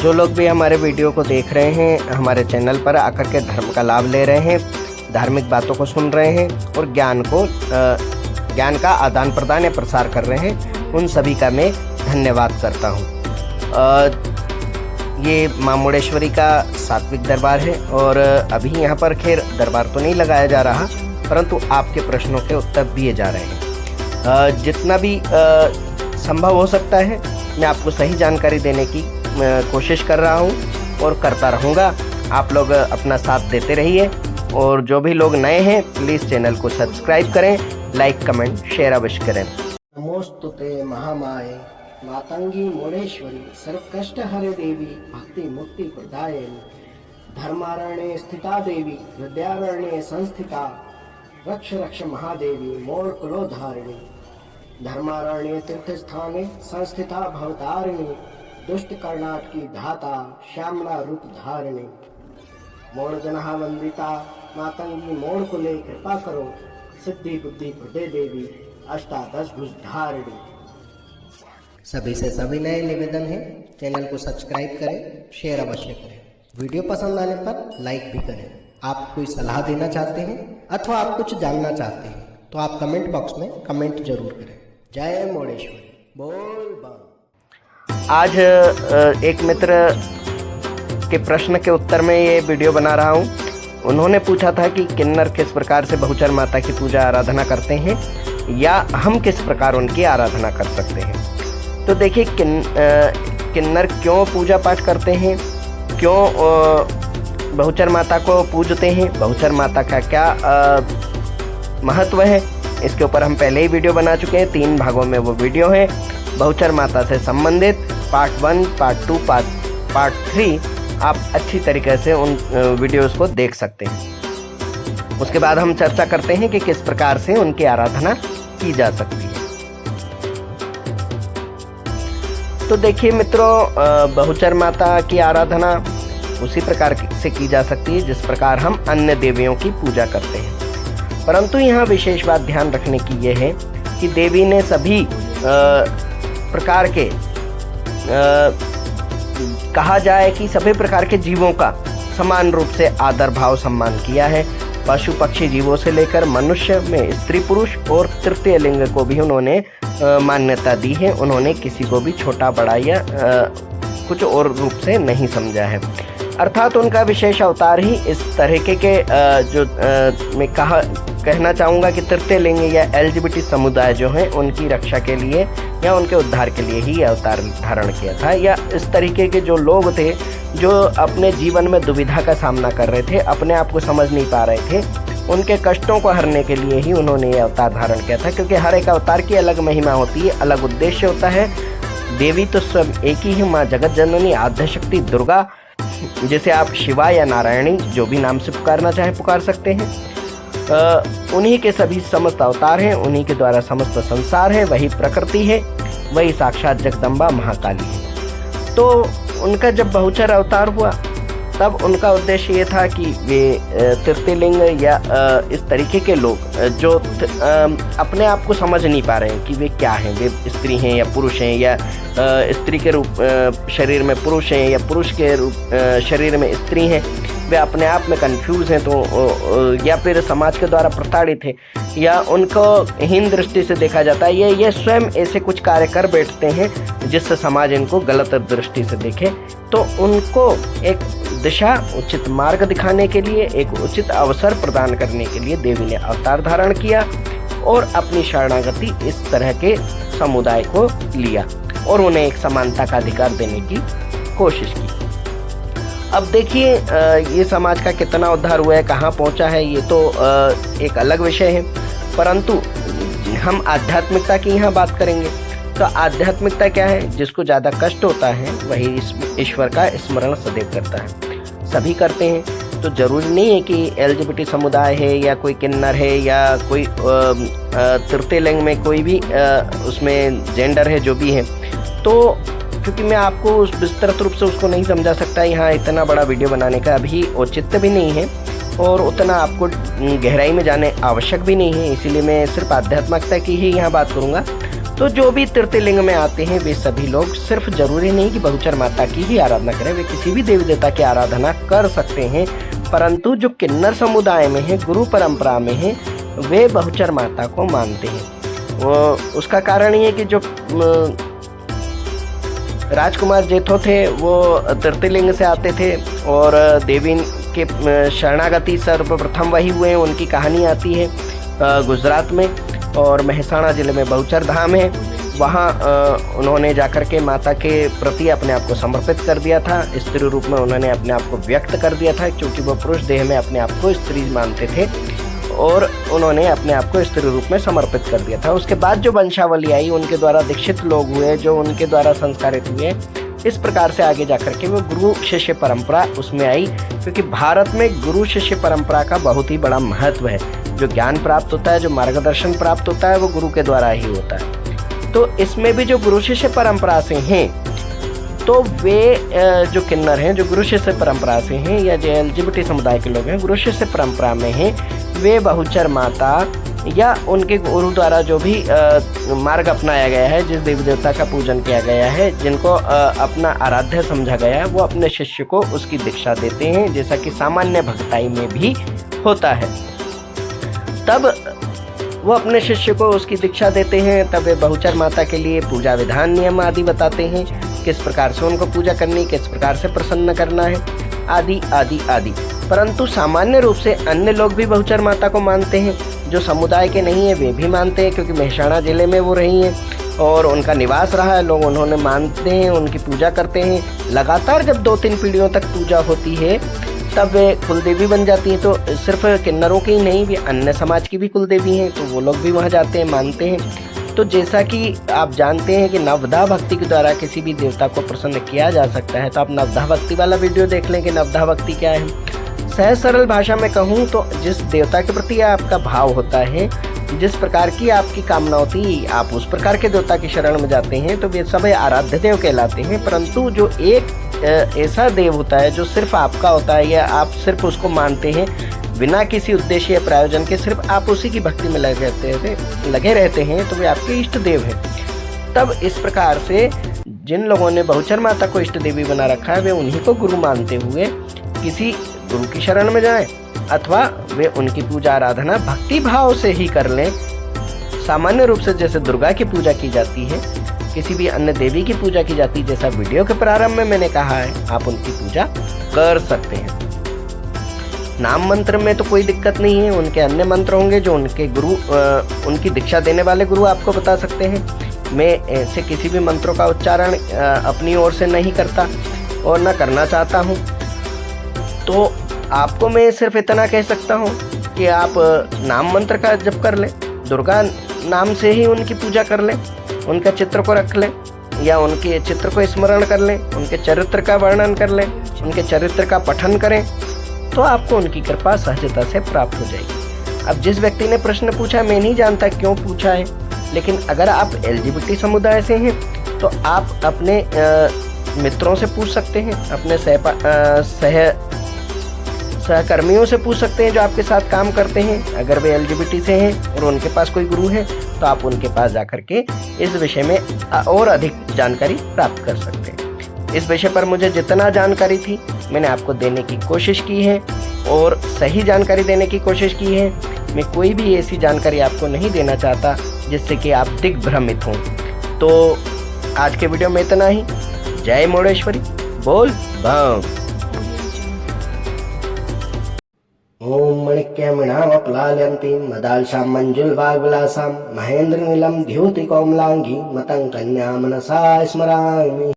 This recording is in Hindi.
जो लोग भी हमारे वीडियो को देख रहे हैं, हमारे चैनल पर आकर के धर्म का लाभ ले रहे हैं, धार्मिक बातों को सुन रहे हैं और ज्ञान का आदान प्रदान या प्रसार कर रहे हैं, उन सभी का मैं धन्यवाद करता हूँ। ये माँ मुंडेश्वरी का सात्विक दरबार है और अभी यहाँ पर खैर दरबार तो नहीं लगाया जा रहा, परंतु आपके प्रश्नों के उत्तर दिए जा रहे हैं। जितना भी संभव हो सकता है मैं आपको सही जानकारी देने की कोशिश कर रहा हूँ और करता रहूँगा। आप लोग अपना साथ देते रहिए और जो भी लोग नए हैं प्लीज़ चैनल को सब्सक्राइब करें, लाइक कमेंट शेयर अवश्य करें। नमोस्तुते महामाये मातंगी मुंडेश्वरी सर्वकष्ट हरे देवी भक्ति मुक्ति प्रदायिनी धर्मारण्ये स्थिता देवी विद्यारण्ये संस्थिता रक्ष रक्ष महादेवी मोर कुलोधारिणी धर्मारण्ये तीर्थस्थाने संस्थिता भवतारिणी दुष्ट कर्णाट की धाता श्यामला रूप धारिणी मोड़ जनाहा वंदिता मातंगी मोड़ को ले कृपा करो सिद्धि बुद्धि प्रदे देवी अष्टादश भुज धारिणी। सभी से सविनय निवेदन है, चैनल को सब्सक्राइब करें, शेयर अवश्य करें, वीडियो पसंद आने पर लाइक भी करें। आप कोई सलाह देना चाहते हैं अथवा आप कुछ जानना चाहते हैं तो आप कमेंट बॉक्स में कमेंट जरूर करें। जय मुंडेश्वरी बोल बम। आज एक मित्र के प्रश्न के उत्तर में ये वीडियो बना रहा हूँ। उन्होंने पूछा था कि किन्नर किस प्रकार से बहुचर माता की पूजा आराधना करते हैं या हम किस प्रकार उनकी आराधना कर सकते हैं। तो देखिए किन्नर क्यों पूजा पाठ करते हैं, क्यों बहुचर माता को पूजते हैं, बहुचर माता का क्या महत्व है, इसके ऊपर हम पहले ही वीडियो बना चुके हैं। 3 भागों में वो वीडियो है। बहुचर माता से संबंधित पार्ट 1, पार्ट 2, पार्ट 3 आप अच्छी तरीके से उन वीडियोस को देख सकते हैं। उसके बाद हम चर्चा करते हैं कि किस प्रकार से उनकी आराधना की जा सकती है। तो देखिए मित्रों, बहुचर माता की आराधना उसी प्रकार से की जा सकती है जिस प्रकार हम अन्य देवियों की पूजा करते हैं, परंतु यहाँ विशेष बात ध्यान रखने की यह है कि देवी ने सभी प्रकार के कहा जाए कि सभी प्रकार के जीवों का समान रूप से आदर भाव सम्मान किया है। पशु पक्षी जीवों से लेकर मनुष्य में स्त्री पुरुष और तृतीय लिंग को भी उन्होंने मान्यता दी है। उन्होंने किसी को भी छोटा बड़ा या कुछ और रूप से नहीं समझा है। अर्थात उनका विशेष अवतार ही इस तरीके के मैं कहना चाहूँगा कि तृतीय लिंग या LGBT समुदाय जो हैं उनकी रक्षा के लिए या उनके उद्धार के लिए ही अवतार धारण किया था, या इस तरीके के जो लोग थे जो अपने जीवन में दुविधा का सामना कर रहे थे, अपने आप को समझ नहीं पा रहे थे, उनके कष्टों को हरने के लिए ही उन्होंने ये अवतार धारण किया था। क्योंकि हर एक अवतार की अलग महिमा होती है, अलग उद्देश्य होता है। देवी तो स्वयं एक ही है, माँ जगत जननी आद्यशक्ति दुर्गा, जिसे आप शिवा या नारायणी जो भी नाम से पुकारना चाहें पुकार सकते हैं। उन्हीं के सभी समस्त अवतार हैं, उन्हीं के द्वारा समस्त संसार है, वही प्रकृति है, वही साक्षात जगदम्बा महाकाली है। तो उनका जब बहुचर अवतार हुआ तब उनका उद्देश्य ये था कि वे तृतीय लिंग या इस तरीके के लोग जो अपने आप को समझ नहीं पा रहे हैं कि वे क्या हैं, वे स्त्री हैं या पुरुष हैं, या स्त्री के रूप शरीर में पुरुष हैं या पुरुष के रूप शरीर में स्त्री हैं, वे अपने आप में कंफ्यूज हैं, तो या फिर समाज के द्वारा प्रताड़ित है या उनको हीन दृष्टि से देखा जाता है, ये स्वयं ऐसे कुछ कार्य कर बैठते हैं जिससे समाज इनको गलत दृष्टि से देखे। तो उनको एक दिशा उचित मार्ग दिखाने के लिए, एक उचित अवसर प्रदान करने के लिए देवी ने अवतार धारण किया और अपनी शरणागति इस तरह के समुदाय को लिया और उन्हें एक समानता का अधिकार देने की कोशिश की। अब देखिए ये समाज का कितना उद्धार हुआ है, कहाँ पहुँचा है, ये तो एक अलग विषय है, परंतु हम आध्यात्मिकता की यहाँ बात करेंगे। तो आध्यात्मिकता क्या है? जिसको ज़्यादा कष्ट होता है वही ईश्वर का स्मरण सदैव करता है। सभी करते हैं, तो जरूरी नहीं है कि LGBT समुदाय है या कोई किन्नर है या कोई तृतीय लिंग में कोई भी उसमें जेंडर है जो भी है। तो क्योंकि मैं आपको उस विस्तृत रूप से उसको नहीं समझा सकता, यहाँ इतना बड़ा वीडियो बनाने का अभी औचित्य भी नहीं है और उतना आपको गहराई में जाने आवश्यक भी नहीं है, इसीलिए मैं सिर्फ आध्यात्मिकता की ही यहाँ बात करूँगा। तो जो भी तृतीय लिंग में आते हैं वे सभी लोग सिर्फ जरूरी नहीं कि बहुचर माता की ही आराधना करें, वे किसी भी देवी देवता की आराधना कर सकते हैं। परंतु जो किन्नर समुदाय में है, गुरु परंपरा में है, वे बहुचर माता को मानते हैं। उसका कारण ये कि जो राजकुमार जेठो थे वो तृतीय लिंग से आते थे और देवी के शरणागति सर्वप्रथम वही हुए। उनकी कहानी आती है गुजरात में, और मेहसाणा जिले में बहुचर धाम है। वहाँ उन्होंने जाकर के माता के प्रति अपने आप को समर्पित कर दिया था। स्त्री रूप में उन्होंने अपने आप को व्यक्त कर दिया था, क्योंकि वो पुरुष देह में अपने आप को स्त्री मानते थे और उन्होंने अपने आप को स्त्री रूप में समर्पित कर दिया था। उसके बाद जो वंशावली आई, उनके द्वारा दीक्षित लोग हुए, जो उनके द्वारा संस्कारित हुए, इस प्रकार से आगे जाकर के वो गुरु शिष्य परंपरा उसमें आई। क्योंकि भारत में गुरु शिष्य परंपरा का बहुत ही बड़ा महत्व है। जो ज्ञान प्राप्त होता है, जो मार्गदर्शन प्राप्त होता है, वो गुरु के द्वारा ही होता है। तो इसमें भी जो गुरु शिष्य परंपरा से हैं, तो वे जो किन्नर हैं, जो गुरु शिष्य परंपरा से हैं, या जो LGBT समुदाय के लोग हैं, गुरु शिष्य परंपरा में हैं, वे बहुचर माता या उनके गुरु द्वारा जो भी मार्ग अपनाया गया है, जिस देवी देवता का पूजन किया गया है, जिनको अपना आराध्य समझा गया है, वो अपने शिष्य को उसकी दीक्षा देते हैं, जैसा कि सामान्य भक्ताई में भी होता है। तब वो अपने शिष्य को उसकी दीक्षा देते हैं। तब वे बहुचर माता के लिए पूजा विधान नियम आदि बताते हैं, किस प्रकार से उनको पूजा करनी, किस प्रकार से प्रसन्न करना है, आदि आदि आदि। परंतु सामान्य रूप से अन्य लोग भी बहुचर माता को मानते हैं। जो समुदाय के नहीं है वे भी मानते हैं, क्योंकि मेहसाणा जिले में वो रही हैं और उनका निवास रहा है। लोग उन्होंने मानते हैं, उनकी पूजा करते हैं। लगातार जब 2-3 पीढ़ियों तक पूजा होती है तब वे कुलदेवी बन जाती हैं। तो सिर्फ किन्नरों की ही नहीं, वे अन्य समाज की भी कुलदेवी हैं, तो वो लोग भी वहाँ जाते हैं, मानते हैं। तो जैसा कि आप जानते हैं कि नवधा भक्ति के द्वारा किसी भी देवता को प्रसन्न किया जा सकता है, तो आप नवधा भक्ति वाला वीडियो देख लें कि नवधा भक्ति क्या है। सहज सरल भाषा में कहूँ तो जिस देवता के प्रति आपका भाव होता है, जिस प्रकार की आपकी कामना होती है, आप उस प्रकार के देवता की शरण में जाते हैं, तो वे सब आराध्य देव कहलाते हैं। परंतु जो एक ऐसा देव होता है जो सिर्फ आपका होता है, या आप सिर्फ उसको मानते हैं बिना किसी उद्देश्य या प्रयोजन के, सिर्फ आप उसी की भक्ति में लगे रहते हैं, तो वे आपके इष्ट देव हैं। तब इस प्रकार से जिन लोगों ने बहुचर माता को इष्ट देवी बना रखा है, वे उन्हीं को गुरु मानते हुए किसी गुरु की शरण में जाएं, अथवा वे उनकी पूजा आराधना भक्ति भाव से ही कर लें। सामान्य रूप से जैसे दुर्गा की पूजा की जाती है, किसी भी अन्य देवी की पूजा की जाती है, जैसा वीडियो के प्रारंभ में मैंने कहा है, आप उनकी पूजा कर सकते हैं। नाम मंत्र में तो कोई दिक्कत नहीं है, उनके अन्य मंत्र होंगे जो उनके गुरु उनकी दीक्षा देने वाले गुरु आपको बता सकते हैं। मैं ऐसे किसी भी मंत्रों का उच्चारण अपनी ओर से नहीं करता और न करना चाहता हूँ। तो आपको मैं सिर्फ इतना कह सकता हूँ कि आप नाम मंत्र का जप कर लें, दुर्गा नाम से ही उनकी पूजा कर लें, उनके चित्र को रख लें या उनके चित्र को स्मरण कर लें, उनके चरित्र का वर्णन कर लें, उनके चरित्र का पठन करें, तो आपको उनकी कृपा सहजता से प्राप्त हो जाएगी। अब जिस व्यक्ति ने प्रश्न पूछा, मैं नहीं जानता क्यों पूछा है, लेकिन अगर आप LGBT समुदाय से हैं तो आप अपने मित्रों से पूछ सकते हैं, अपने सहकर्मियों से पूछ सकते हैं जो आपके साथ काम करते हैं। अगर वे LGBT से हैं और उनके पास कोई गुरु है तो आप उनके पास जाकर के इस विषय में और अधिक जानकारी प्राप्त कर सकते हैं। इस विषय पर मुझे जितना जानकारी थी मैंने आपको देने की कोशिश की है और सही जानकारी देने की कोशिश की है। मैं कोई भी ऐसी जानकारी आपको नहीं देना चाहता जिससे कि आप दिग्भ्रमित हों। तो आज के वीडियो में इतना ही। जय मोड़ेश्वरी, बोल बम। ओम मणिक्यमणामप्लाल्यन्तीं मदालसां मंजुलवाग्विलासां महेन्द्रनीलं द्युतिकोमलाङ्गीं मतं कन्या मनसा स्मरामि।